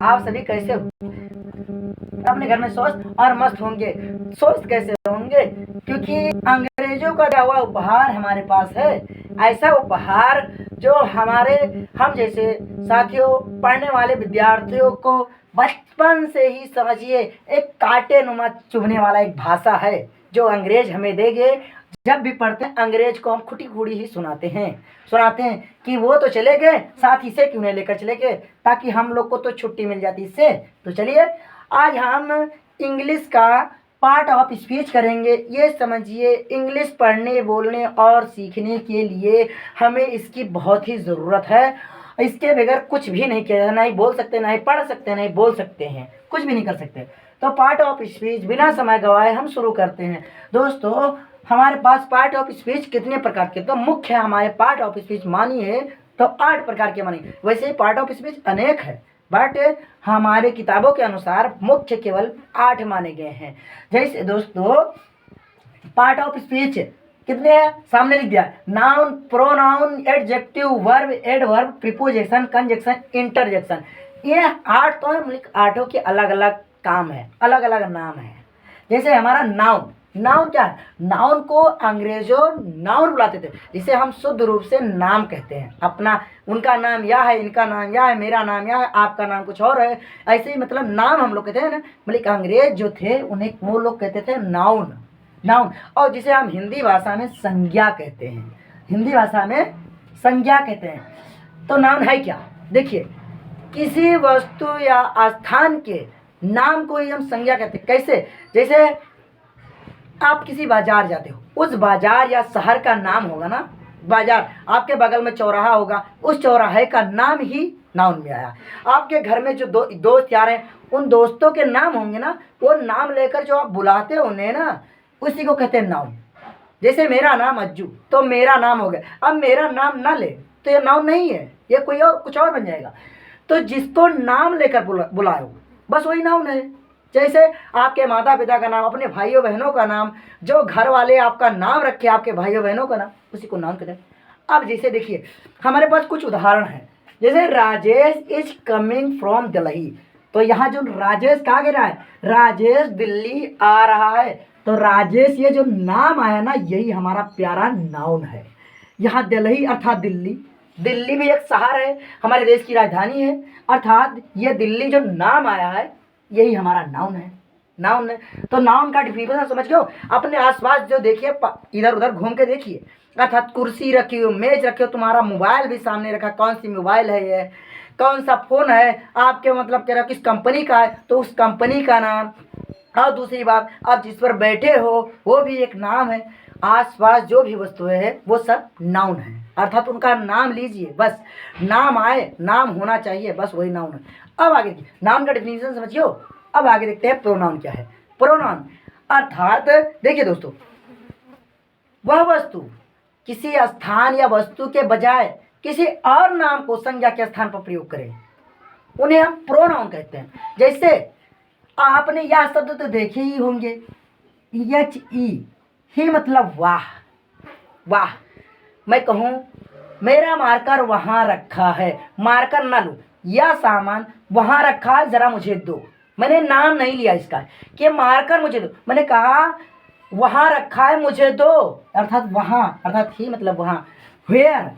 आप सभी कैसे हो? अपने घर में स्वस्थ और मस्त होंगे। स्वस्थ कैसे होंगे? क्योंकि अंग्रेजों का दिया हुआ उपहार हमारे पास है, ऐसा उपहार जो हमारे हम जैसे साथियों पढ़ने वाले विद्यार्थियों को बचपन से ही समझिए एक कांटे नुमा चुभने वाला एक भाषा है जो अंग्रेज हमें देंगे। जब भी पढ़ते हैं अंग्रेज को हम खुटी खुड़ी ही सुनाते हैं कि वो तो चले गए, साथ ही से क्यों नहीं लेकर चले गए, ताकि हम लोग को तो छुट्टी मिल जाती इससे। तो चलिए आज हम इंग्लिश का पार्ट ऑफ स्पीच करेंगे। ये समझिए इंग्लिश पढ़ने बोलने और सीखने के लिए हमें इसकी बहुत ही ज़रूरत है। इसके बगैर कुछ भी नहीं किया, नहीं बोल सकते, नहीं पढ़ सकते, नहीं बोल सकते हैं, कुछ भी नहीं कर सकते। तो पार्ट ऑफ स्पीच बिना समय गवाए हम शुरू करते हैं। दोस्तों हमारे पास पार्ट ऑफ स्पीच कितने प्रकार के, तो मुख्य हमारे पार्ट ऑफ स्पीच मानिए तो 8 प्रकार के मानिए। वैसे ही पार्ट ऑफ स्पीच अनेक है, बट हमारे किताबों के अनुसार मुख्य केवल 8 माने गए हैं। जैसे दोस्तों पार्ट ऑफ स्पीच कितने हैं सामने लिख दिया। Noun, pronoun, adjective, verb, adverb, preposition, conjunction, interjection. ये 8 तो है, मतलब 8 के अलग अलग काम है, अलग अलग नाम है। जैसे हमारा नाउन, नाउन क्या है? नाउन को अंग्रेजों नाउन बुलाते थे, जिसे हम शुद्ध रूप से नाम कहते हैं। अपना उनका नाम यह है, इनका नाम यह है, मेरा नाम यह है, आपका नाम कुछ और है, ऐसे ही मतलब नाम हम लोग कहते हैं ना। मतलब अंग्रेज जो थे उन्हें वो लोग कहते थे नाउन, नाउन। और जिसे हम हिंदी भाषा में संज्ञा कहते हैं, हिंदी भाषा में संज्ञा कहते हैं। तो नाउन है क्या? देखिए किसी वस्तु या स्थान के नाम को ही हम संज्ञा कहते हैं। कैसे? जैसे आप किसी बाजार जाते हो, उस बाजार या शहर का नाम होगा ना, बाजार आपके बगल में चौराहा होगा, उस चौराहे का नाम ही नाउन में आया। आपके घर में जो दोस्त यार हैं, उन दोस्तों के नाम होंगे ना, वो नाम लेकर जो आप बुलाते हो उन्हें ना, उसी को कहते हैं नाउन। जैसे मेरा नाम अज्जू, तो मेरा नाम हो गया। अब मेरा नाम ना ले तो ये नाउन नहीं है, ये कोई और कुछ और बन जाएगा। तो जिसको नाम लेकर बुलाओ बस वही नाउन है। जैसे आपके माता पिता का नाम, अपने भाइयों बहनों का नाम, जो घर वाले आपका नाम रखे आपके भाइयों बहनों का नाम, उसी को नाम कहते हैं। अब जैसे देखिए हमारे पास कुछ उदाहरण हैं। जैसे Rajesh is coming from Delhi, तो यहाँ जो राजेश कहाँ गिरा है? राजेश दिल्ली आ रहा है। तो राजेश ये जो नाम आया ना, यही हमारा प्यारा नाउन है। यहाँ दिल्ली अर्थात दिल्ली, दिल्ली भी एक शहर है, हमारे देश की राजधानी है, अर्थात ये दिल्ली जो नाम आया है यही हमारा नाउन है, नाउन है। तो नाउन का डिफिनेशन समझ गए हो? अपने आसपास जो देखिए, इधर उधर घूम के देखिए, अर्थात कुर्सी रखी हो, मेज रखी हो, तुम्हारा मोबाइल भी सामने रखा, कौन सी मोबाइल है ये, कौन सा फ़ोन है आपके, मतलब कह रहा किस कंपनी का है, तो उस कंपनी का नाम। और दूसरी बात, आप जिस पर बैठे हो वो भी एक नाम है। आसपास जो भी वस्तुएं हैं वो सब नाउन है, अर्थात उनका नाम लीजिए, बस नाम आए, नाम होना चाहिए, बस वही नाउन है। अब आगे देखिए, नाउन का डिफिनेशन समझियो। अब आगे देखते हैं प्रोनाउन क्या है। प्रोनाउन अर्थात देखिए दोस्तों, वह वस्तु किसी स्थान या वस्तु के बजाय किसी और नाम को संज्ञा के स्थान पर प्रयोग करे, उन्हें हम प्रोनाउन कहते हैं। जैसे आपने यह शब्द तो देखे ही होंगे, HE, ही मतलब वाह, वाह। मैं कहूँ मेरा मार्कर वहाँ रखा है, मार्कर ना लूँ, यह सामान वहाँ रखा है, ज़रा मुझे दो। मैंने नाम नहीं लिया इसका कि मार्कर मुझे दो, मैंने कहा वहाँ रखा है मुझे दो, अर्थात वहाँ, अर्थात ही मतलब वहाँ। वेयर,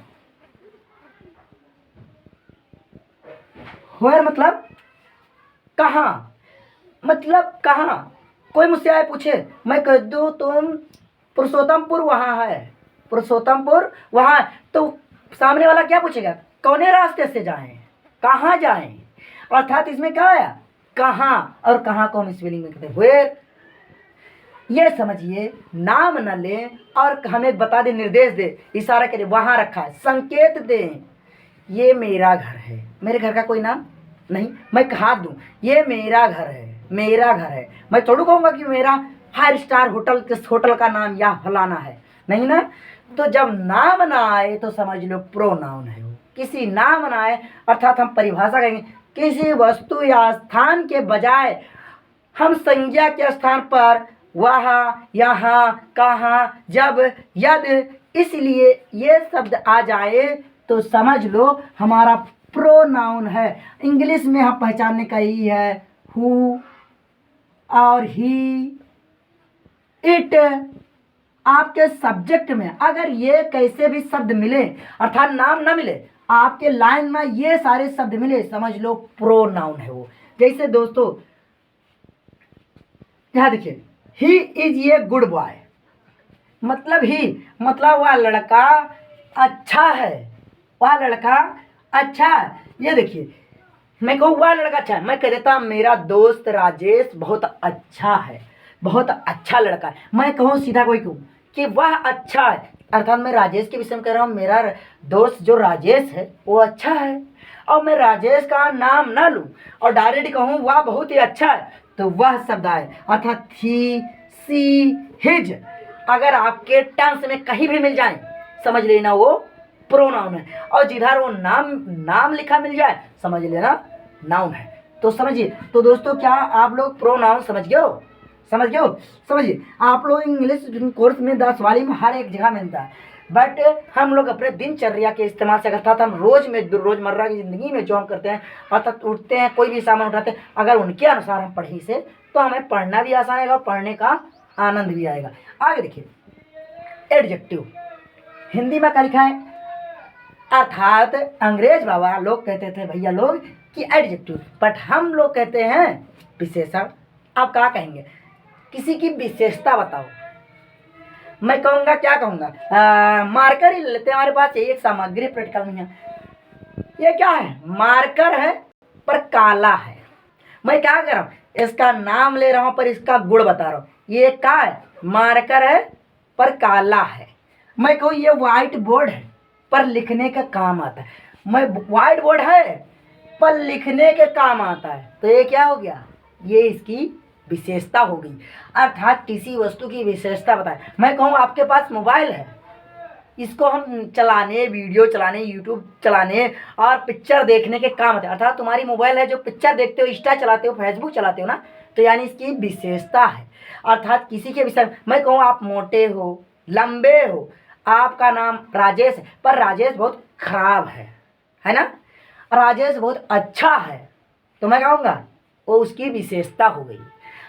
वेयर मतलब कहाँ, मतलब कहाँ। कोई मुझसे आए पूछे, मैं कह दूँ तुम पुरुषोत्तमपुर वहाँ है, पुरुषोत्तमपुर वहाँ, तो सामने वाला क्या पूछेगा? कौने रास्ते से जाएं, कहाँ जाएं। अर्थात इसमें क्या आया? कहाँ, और कहाँ को हम स्पेलिंग में कहते हैं वेयर। ये समझिए नाम न लें और हमें बता दे, निर्देश दे, इशारा करे, वहाँ रखा है, संकेत दें, ये मेरा घर है। मेरे घर का कोई नाम नहीं, मैं कहा दूँ ये मेरा घर है, मेरा घर है। मैं थोड़ा कहूँगा कि मेरा 5 स्टार होटल, किस होटल का नाम या फलाना है, नहीं ना। तो जब नाम ना आए तो समझ लो प्रोनाउन है वो। किसी नाम ना आए अर्थात हम परिभाषा करेंगे, किसी वस्तु या स्थान के बजाय हम संज्ञा के स्थान पर वहाँ, यहाँ, कहाँ, जब, यद, इसलिए ये शब्द आ जाए तो समझ लो हमारा प्रोनाउन है। इंग्लिश में हम पहचानने का ही है हु और ही, इट। आपके सब्जेक्ट में अगर ये कैसे भी शब्द मिले अर्थात नाम ना मिले, आपके लाइन में ये सारे शब्द मिले, समझ लो प्रोनाउन है वो। जैसे दोस्तों यहाँ देखिए, ही इज ये गुड बॉय, मतलब ही मतलब वह लड़का अच्छा है, वह लड़का अच्छा है। ये देखिए, मैं कहूँ वह लड़का अच्छा है, मैं कह देता मेरा दोस्त राजेश बहुत अच्छा है, बहुत अच्छा लड़का है। मैं कहूँ सीधा कोई कहूँ कि वह अच्छा है, अर्थात मैं राजेश के विषय में कह रहा हूँ, मेरा दोस्त जो राजेश है वो अच्छा है। और मैं राजेश का नाम ना लूँ और डायरेक्ट कहूँ वह बहुत ही अच्छा है, तो वह शब्द आए, अर्थात ही, सी, हिज। अगर आपके टर्म्स में कहीं भी मिल जाए, समझ लेना वो प्रोनाउन है। और जिधर वो नाम लिखा मिल जाए, समझ लेना नाउन है। तो समझिए, तो दोस्तों क्या आप लोग प्रोनाउन समझ गए हो? समझ गए हो? समझिए, आप लोग इंग्लिश कोर्स में 10 वाली में हर एक जगह मिलता है, बट हम लोग अपने दिनचर्या के इस्तेमाल से, अर्थात हम रोजमर्रा की ज़िंदगी में जो हम करते हैं, अर्थात उठते हैं, कोई भी सामान उठाते हैं, अगर उनके अनुसार हम पढ़ी से, तो हमें पढ़ना भी आसान आएगा और पढ़ने का आनंद भी आएगा। आगे देखिए, एडजेक्टिव हिंदी में क्या लिखा है, अर्थात अंग्रेज बाबा लोग कहते थे भैया लोग कि एडजेक्टिव, बट हम लोग कहते हैं विशेषण। आप क्या कहेंगे? किसी की विशेषता बताओ। मैं कहूँगा, क्या कहूँगा, मार्कर ही ले लेते हैं, हमारे पास एक सामग्री प्रैक्टिकल में है। ये क्या है? मार्कर है पर काला है। मैं क्या कर रहा हूँ, इसका नाम ले रहा हूँ पर इसका गुण बता रहा हूँ। ये क्या है? मार्कर है पर काला है। मैं कहूँ ये व्हाइट बोर्ड है पर लिखने का काम आता है। मैं व्हाइट बोर्ड है पर लिखने के काम आता है, तो ये क्या हो गया? ये इसकी विशेषता हो गई, अर्थात किसी वस्तु की विशेषता बताए। मैं कहूँ आपके पास मोबाइल है, इसको हम चलाने, वीडियो चलाने, यूट्यूब चलाने और पिक्चर देखने के काम आते हैं। अर्थात तुम्हारी मोबाइल है जो पिक्चर देखते हो, इंस्टा चलाते हो, फेसबुक चलाते हो ना, तो यानी इसकी विशेषता है। अर्थात किसी के विषय, मैं कहूँ आप मोटे हो, लंबे हो, आपका नाम राजेश है पर राजेश बहुत खराब है ना, राजेश बहुत अच्छा है, तो मैं कहूँगा वो उसकी विशेषता हो गई।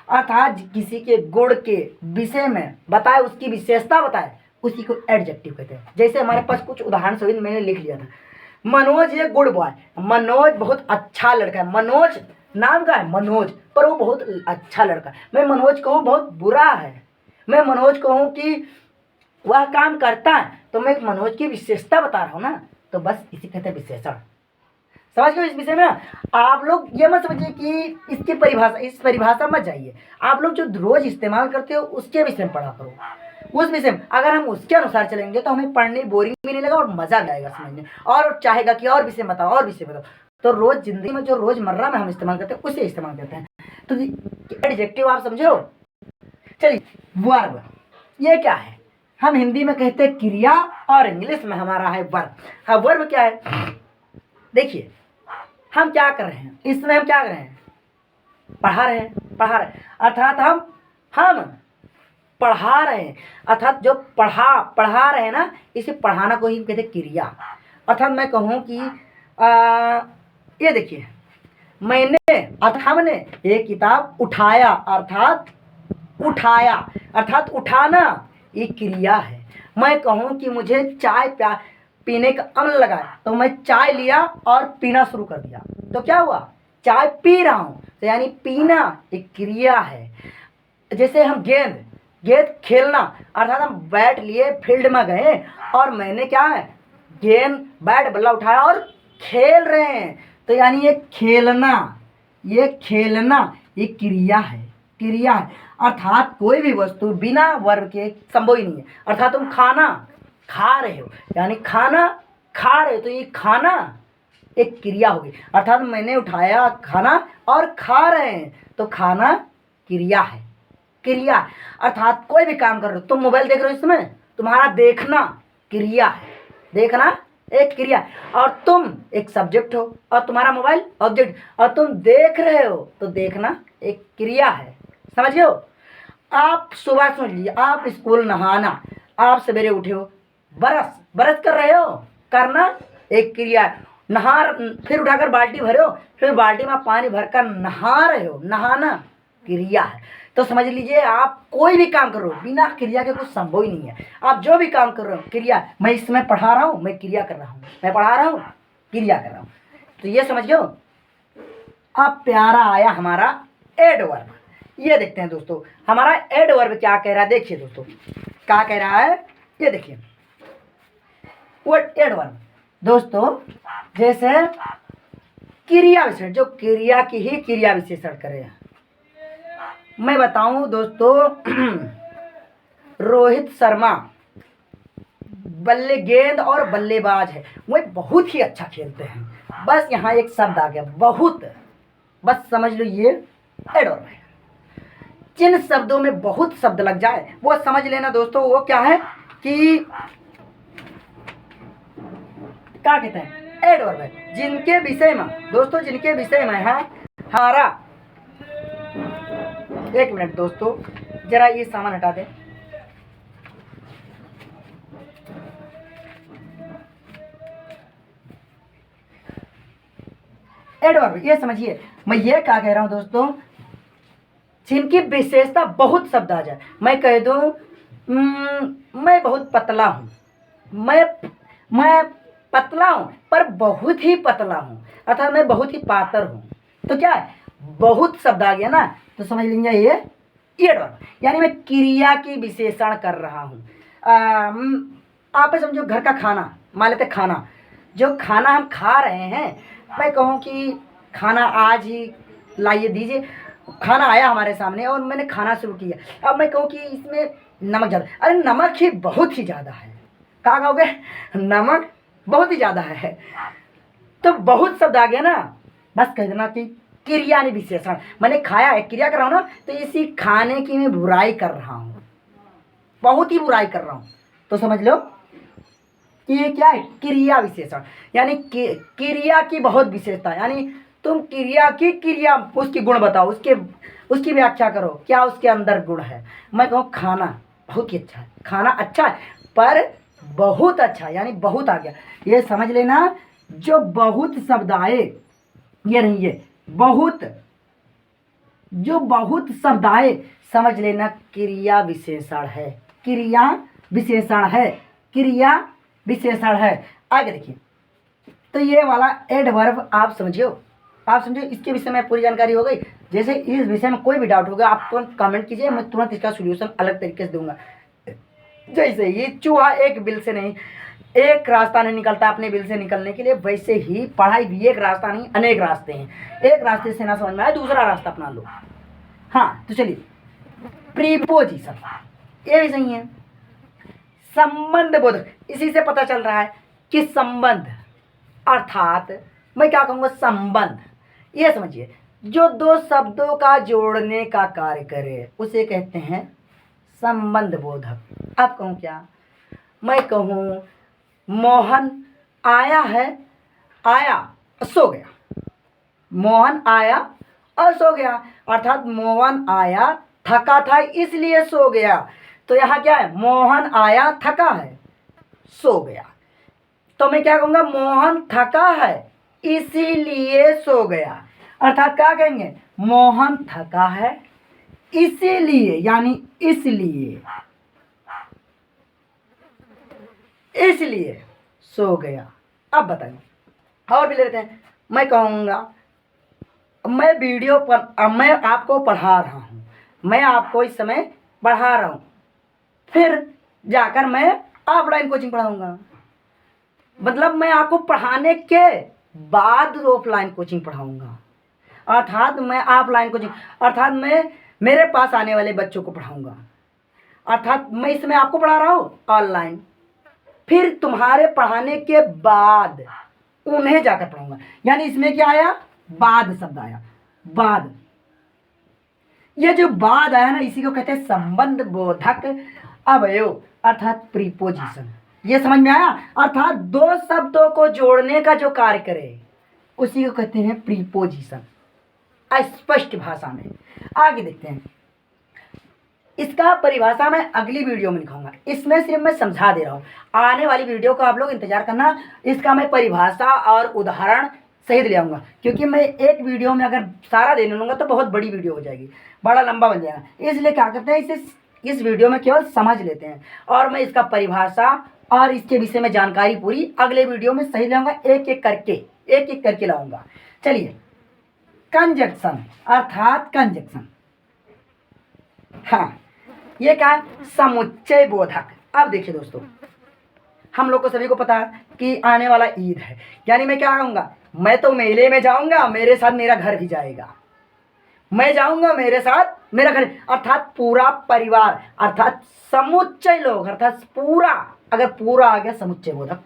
अर्थात किसी के गुण के विषय में बताए, उसकी विशेषता बताए, उसी को एडजेक्टिव कहते हैं। जैसे हमारे पास कुछ उदाहरण सहित मैंने लिख लिया था, मनोज ये गुड बॉय, मनोज बहुत अच्छा लड़का है। मनोज नाम का है मनोज, पर वो बहुत अच्छा लड़का है। मैं मनोज कहूँ बहुत बुरा है, मैं मनोज कहूँ कि वह काम करता है, तो मैं मनोज की विशेषता बता रहा हूँ ना, तो बस इसी कहते हैं विशेषण। समझ गए इस विषय में? आप लोग ये मत समझिए कि इसकी परिभाषा, इस परिभाषा मत जाइए। आप लोग जो रोज इस्तेमाल करते हो उसके विषय में पढ़ा करो। उस विषय में अगर हम उसके अनुसार चलेंगे तो हमें पढ़ने बोरिंग भी नहीं लगा और मजा भी आएगा समझने, और चाहेगा कि और विषय बताओ, और विषय बताओ। तो रोज जिंदगी में जो रोजमर्रा में हम इस्तेमाल करते हैं उसे इस्तेमाल करते हैं। तो एडजेक्टिव आप समझे हो? चलिए, वर्ब ये क्या है? हम हिंदी में कहते हैं क्रिया और इंग्लिश में हमारा है वर्ब। हाँ, वर्ब क्या है? देखिए, हम क्या कर रहे हैं इसमें, हम क्या कर रहे हैं? पढ़ा रहे हैं, अर्थात हम पढ़ा रहे हैं, अर्थात जो पढ़ा रहे हैं ना, इसे पढ़ाना को ही कहते हैं क्रिया। अर्थात मैं कहूँ कि ये देखिए, मैंने अर्थात हमने एक किताब उठाया, अर्थात उठाया, अर्थात उठाना ये क्रिया है। मैं कहूँ कि मुझे चाय पीने का अमल लगा, तो मैं चाय लिया और पीना शुरू कर दिया, तो क्या हुआ? चाय पी रहा हूँ, तो यानी पीना एक क्रिया है। जैसे हम गेंद खेलना, अर्थात हम बैट लिए फील्ड में गए और मैंने क्या है, गेंद बैट बल्ला उठाया और खेल रहे हैं, तो यानी ये खेलना ये क्रिया है। अर्थात कोई भी वस्तु बिना वर्ब के संभव ही नहीं है। अर्थात तुम खाना खा रहे हो, यानी खाना खा रहे हो, तो ये खाना एक क्रिया होगी। अर्थात मैंने उठाया खाना और खा रहे हैं, तो खाना क्रिया है। अर्थात कोई भी काम कर रहे हो, तुम मोबाइल देख रहे हो, इसमें तुम्हारा देखना क्रिया है, देखना एक क्रिया, और तुम एक सब्जेक्ट हो और तुम्हारा मोबाइल ऑब्जेक्ट, और तुम देख रहे हो, तो देखना एक क्रिया है। समझ गए हो? आप सुबह समझ लीजिए, आप स्कूल नहाना, आप सवेरे उठे हो, बरस कर रहे हो, करना एक क्रिया है। नहा, फिर उठाकर बाल्टी भरे हो, फिर बाल्टी में पानी भरकर नहा रहे हो, नहाना क्रिया है। तो समझ लीजिए आप कोई भी काम कर रहे हो बिना क्रिया के कुछ संभव ही नहीं है। आप जो भी काम कर रहे हो क्रिया, मैं इसमें पढ़ा रहा हूँ, मैं क्रिया कर रहा हूँ, मैं पढ़ा रहा हूँ, क्रिया कर रहा हूँ। तो ये समझ लो। अब प्यारा आया हमारा एडवर्ब। ये देखते हैं दोस्तों हमारा एडवर्ब क्या कह रहा है। देखिए दोस्तों क्या कह रहा है, ये देखिए वर्ड एडवर्ब दोस्तों, जैसे क्रिया विशेषण, जो क्रिया की ही क्रिया विशेषण करे। मैं बताऊं दोस्तों रोहित शर्मा बल्ले गेंद और बल्लेबाज है, वो बहुत ही अच्छा खेलते हैं। बस यहाँ एक शब्द आ गया बहुत, बस समझ लो ये एडवर्ब है। जिन शब्दों में बहुत शब्द लग जाए वो समझ लेना दोस्तों, वो क्या है कि क्या कहते हैं, एडवर्ब है। जिनके विषय में दोस्तों, जिनके विषय में है हमारा, एक मिनट दोस्तों जरा ये सामान हटा दें। एडवर्ब ये समझिए, मैं ये क्या कह रहा हूं दोस्तों, जिनकी विशेषता बहुत शब्द आ जाए। मैं कह दूं मैं बहुत पतला हूं, मैं पतला हूं पर बहुत ही पतला हूं, अर्थात मैं बहुत ही पातर हूं। तो क्या है, बहुत शब्द आ गया ना, तो समझ लीजिए ये एडवर्ब, यानी मैं क्रिया की विशेषण कर रहा हूं। आप समझो घर का खाना, मान लेते खाना, जो खाना हम खा रहे हैं, मैं कहूँ कि खाना आज ही लाइए दीजिए, खाना आया हमारे सामने और मैंने खाना शुरू किया। अब मैं कहूँ कि इसमें नमक ज़्यादा, अरे नमक ही बहुत ही ज़्यादा है, कहाँ कहोगे, नमक बहुत ही ज़्यादा है। तो बहुत शब्द आ गया ना, बस कह देना कि क्रिया ने विशेषण, मैंने खाया है, क्रिया कर रहा हूँ ना, तो इसी खाने की मैं बुराई कर रहा हूँ, बहुत ही बुराई कर रहा हूँ। तो समझ लो कि ये क्या है, क्रिया विशेषण, यानी क्रिया की बहुत विशेषता, यानी तुम क्रिया की क्रिया उसकी गुण बताओ, उसकी व्याख्या करो, क्या उसके अंदर गुण है। मैं कहूँ खाना बहुत ही अच्छा है, खाना अच्छा है पर बहुत अच्छा, यानी बहुत आ गया। ये समझ लेना, जो बहुत शब्द आए, ये नहीं, ये बहुत, जो बहुत शब्द आए समझ लेना क्रिया विशेषण है, क्रिया विशेषण है, क्रिया विशेषण है। आगे देखिए, तो ये वाला एडवर्ब आप समझियो, आप समझिए, इसके विषय में पूरी जानकारी हो गई। जैसे इस विषय में कोई भी डाउट होगा आप तुरंत कमेंट कीजिए, मैं तुरंत इसका सोल्यूशन अलग तरीके से दूंगा। जैसे ये चूहा एक बिल से नहीं, एक रास्ता नहीं निकलता अपने बिल से निकलने के लिए, वैसे ही पढ़ाई भी एक रास्ता नहीं, अनेक रास्ते हैं। एक रास्ते से ना समझ में आए दूसरा रास्ता अपना लो। हाँ तो चलिए, प्रीपोजिशन ये भी सही है, संबंध बोधक, इसी से पता चल रहा है कि संबंध, अर्थात मैं क्या कहूँगा, संबंध। ये समझिए, जो दो शब्दों का जोड़ने का कार्य करे उसे कहते हैं संबंध बोधक। अब कहूँ क्या, मैं कहूँ मोहन आया है, आया सो गया, मोहन आया और सो गया, अर्थात मोहन आया थका था इसलिए सो गया। तो यहाँ क्या है, मोहन आया थका है सो गया। तो मैं क्या कहूँगा, मोहन थका है इसीलिए सो गया, अर्थात क्या कहेंगे, मोहन थका है इसीलिए, यानी इसलिए सो गया। अब बताइए, और भी ले लेते हैं। मैं कहूँगा मैं वीडियो पर, मैं आपको पढ़ा रहा हूँ, मैं आपको इस समय पढ़ा रहा हूँ, फिर जाकर मैं ऑफलाइन कोचिंग पढ़ाऊँगा, मतलब मैं आपको पढ़ाने के बाद ऑफलाइन कोचिंग पढ़ाऊँगा, अर्थात मैं ऑफलाइन कोचिंग, अर्थात मैं मेरे पास आने वाले बच्चों को पढ़ाऊँगा, अर्थात मैं इसमें आपको पढ़ा रहा हूँ ऑनलाइन, फिर तुम्हारे पढ़ाने के बाद उन्हें जाकर पढ़ाऊँगा। यानी इसमें क्या आया, बाद शब्द आया, बाद। ये जो बाद आया ना, इसी को कहते हैं संबंध बोधक अवयव, अर्थात प्रीपोजिशन। ये समझ में आया, अर्थात दो शब्दों को जोड़ने का जो कार्य करे उसी को कहते हैं प्रीपोजिशन, अस्पष्ट भाषा में। आगे देखते हैं, इसका परिभाषा मैं अगली वीडियो में दिखाऊंगा, इसमें सिर्फ मैं समझा दे रहा हूँ। आने वाली वीडियो का आप लोग इंतजार करना, इसका मैं परिभाषा और उदाहरण सहित ले आऊँगा, क्योंकि मैं एक वीडियो में अगर सारा दे लूँगा तो बहुत बड़ी वीडियो हो जाएगी, बड़ा लंबा बन जाएगा। इसलिए क्या करते हैं, इसे इस वीडियो में केवल समझ लेते हैं, और मैं इसका परिभाषा और इसके विषय में जानकारी पूरी अगले वीडियो में सही लाऊंगा, एक एक करके लाऊंगा। चलिए, कंजक्शन अर्थात कंजक्शन, हाँ ये क्या है, समुच्चय बोधक। अब देखिए दोस्तों, हम लोग को सभी को पता है कि आने वाला ईद है, यानी मैं क्या कहूँगा, मैं तो मेले में जाऊँगा, मेरे साथ मेरा घर भी जाएगा, मैं जाऊँगा मेरे साथ मेरा घर, अर्थात पूरा परिवार, अर्थात समुच्चय लोग, अर्थात पूरा, अगर पूरा आ गया समुच्चय बोधक।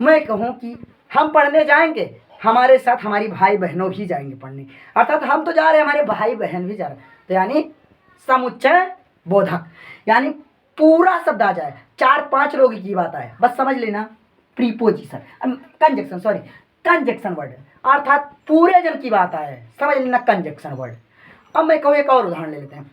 मैं कहूँ कि हम पढ़ने जाएंगे, हमारे साथ हमारी भाई बहनों भी जाएंगे पढ़ने, अर्थात हम तो जा रहे हैं, हमारे भाई बहन भी जा रहे हैं, तो यानी समुच्चय बोधक, यानी पूरा शब्द आ जाए, 4-5 लोग की बात आए, बस समझ लेना। Preposition, conjunction, sorry conjunction word, अर्थात पूरे जन की बात आए, समझ लेना कंजक्शन वर्ड। अब मैं कहूँ एक और उदाहरण ले लेते हैं।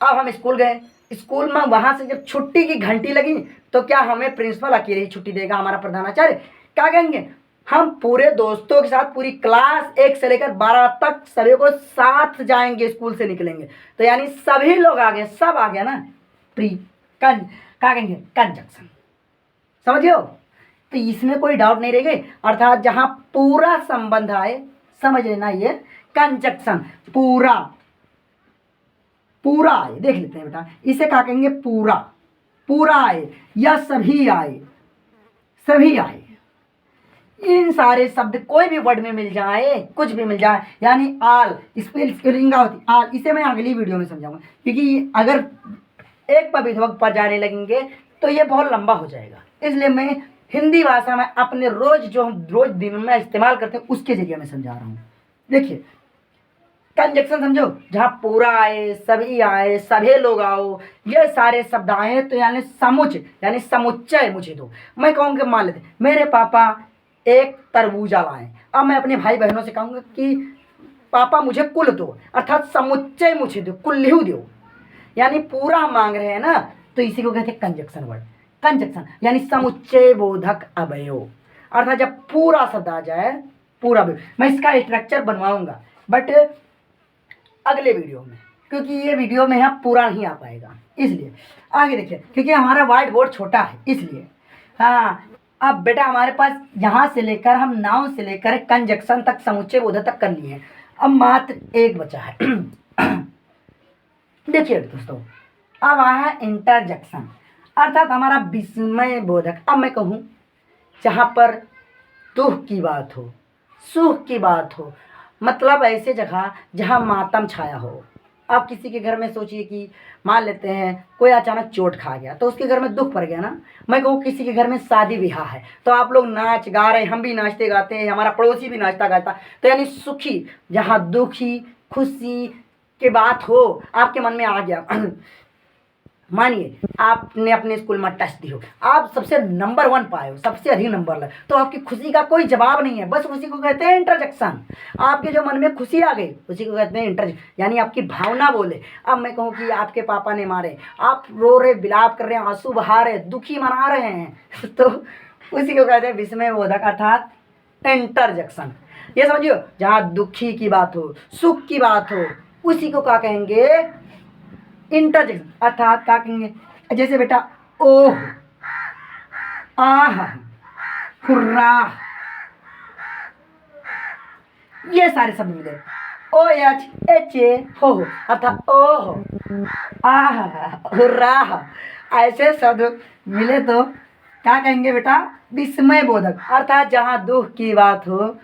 अब हम स्कूल गए, स्कूल में वहाँ से जब छुट्टी की घंटी लगी तो क्या हमें प्रिंसिपल अकेले ही छुट्टी देगा, हमारा प्रधानाचार्य? क्या कहेंगे, हम पूरे दोस्तों के साथ पूरी क्लास 1 से लेकर 12 तक सभी को साथ जाएंगे, स्कूल से निकलेंगे, तो यानी सभी लोग आ गए, सब आ गया ना, क्या कहेंगे, कंजक्शन, समझियो। तो इसमें कोई डाउट नहीं रहेगी, अर्थात जहाँ पूरा संबंध आए, समझ लेना ये कंजक्शन, पूरा पूरा आए। देख लेते हैं बेटा, इसे क्या कहेंगे, पूरा, पूरा आए या सभी आए, सभी आए। इन सारे शब्द कोई भी वर्ड में मिल जाए, कुछ भी मिल जाए, यानी आल, स्पेलिंग होती आल, इसे मैं अगली वीडियो में समझाऊंगा, क्योंकि अगर एक पर विभक्त पर जाने लगेंगे तो ये बहुत लंबा हो जाएगा। इसलिए मैं हिंदी भाषा में अपने रोज जो हम रोज दिन में इस्तेमाल करते हैं उसके जरिए मैं समझा रहा हूँ। देखिए, कंजक्शन समझो, जहाँ पूरा आए, सभी आए, सभी लोग आओ, ये सारे शब्द आए, तो यानी समुच, यानी समुच्चय मुझे दो। मैं कहूँगा, मान लेते मेरे पापा एक तरबूजा लाएं, अब मैं अपने भाई बहनों से कहूँगा कि पापा मुझे कुल दो, अर्थात समुच्चय मुझे दो, कुल्लू दो, यानी पूरा मांग रहे हैं ना, तो इसी को कहते हैं कंजक्शन वर्ड। कंजक्शन यानी समुच्चय बोधक अवयव, अर्थात जब पूरा शब्द आ जाए, पूरा। मैं इसका स्ट्रक्चर बनवाऊंगा बट अगले वीडियो में, क्योंकि ये वीडियो में यहाँ पूरा नहीं आ पाएगा, इसलिए आगे देखिए, क्योंकि हमारा व्हाइट बोर्ड छोटा है इसलिए। हाँ, अब बेटा हमारे पास यहाँ से लेकर, हम नाउन से लेकर कंजक्शन तक, समुच्चय बोधक तक कर लिए हैं, अब मात्र एक बचा है। देखिए दोस्तों, अब आया है इंटरजेक्शन, अर्थात हमारा विस्मय बोधक। अब मैं कहूँ, जहाँ पर दुख की बात हो, सुख की बात हो, मतलब ऐसे जगह जहाँ मातम छाया हो। आप किसी के घर में सोचिए कि मान लेते हैं कोई अचानक चोट खा गया, तो उसके घर में दुख पड़ गया ना। मैं कहूँ किसी के घर में शादी ब्याह है, तो आप लोग नाच गा रहे हैं, हम भी नाचते गाते हैं, हमारा पड़ोसी भी नाचता गाता, तो यानी सुखी, जहाँ दुखी खुशी की बात हो, आपके मन में आ गया। मानिए आपने अपने स्कूल में टेस्ट दी हो, आप सबसे नंबर 1 पाए हो, सबसे अधिक नंबर लगे, तो आपकी खुशी का कोई जवाब नहीं है, बस उसी को कहते हैं इंटरजेक्शन। आपके जो मन में खुशी आ गई उसी को कहते हैं इंटरजेक्शन, यानी आपकी भावना बोले। अब मैं कहूँ कि आपके पापा ने मारे, आप रो रहे, विलाप कर रहे हैं, आंसू बहा रहे, दुखी मना रहे हैं, तो उसी को कहते हैं विस्मय बोधक, अर्थात इंटरजेक्शन। ये समझियो, जहाँ दुखी की बात हो, सुख की बात हो, उसी को क्या कहेंगे, इंटरजेक्शन, अर्थात क्या कहेंगे, जैसे बेटा ओह, आह, हुर्रा, ये सारे शब्द मिले, ओ एच एच ए हो, अर्थात ओह, आह, हुर्रा, ऐसे शब्द मिले तो क्या कहेंगे बेटा, विस्मय बोधक, अर्थात जहाँ दुख की बात हो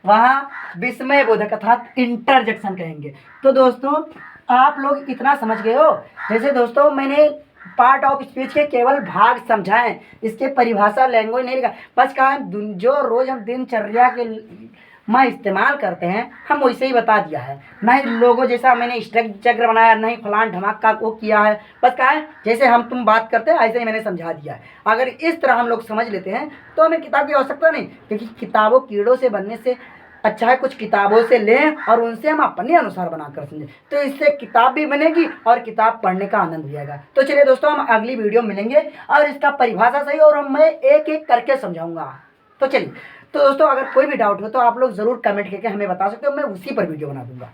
वहाँ विस्मय बोधक अर्थात इंटरजेक्शन कहेंगे। तो दोस्तों, आप लोग इतना समझ गए हो। जैसे दोस्तों, मैंने पार्ट ऑफ स्पीच के केवल भाग समझाएं, इसके परिभाषा लैंग्वेज नहीं लिखा, बस कहा जो रोज हम दिनचर्या के में इस्तेमाल करते हैं हम वैसे ही बता दिया है, नहीं लोगों जैसा मैंने स्ट्रक्चर बनाया, नहीं फलान ढमाक का वो किया है, बस कहा है जैसे हम तुम बात करते हैं ऐसे ही मैंने समझा दिया है। अगर इस तरह हम लोग समझ लेते हैं तो हमें किताब की आवश्यकता नहीं, क्योंकि किताबों कीड़ों से बनने से अच्छा है कुछ किताबों से लें और उनसे हम अपने अनुसार बनाकर समझें, तो इससे किताब भी बनेगी और किताब पढ़ने का आनंद भी आएगा। तो चलिए दोस्तों, हम अगली वीडियो में मिलेंगे और इसका परिभाषा सही और मैं एक एक करके समझाऊंगा। तो चलिए, तो दोस्तों अगर कोई भी डाउट हो तो आप लोग ज़रूर कमेंट करके हमें बता सकते हो, मैं उसी पर वीडियो बना दूंगा।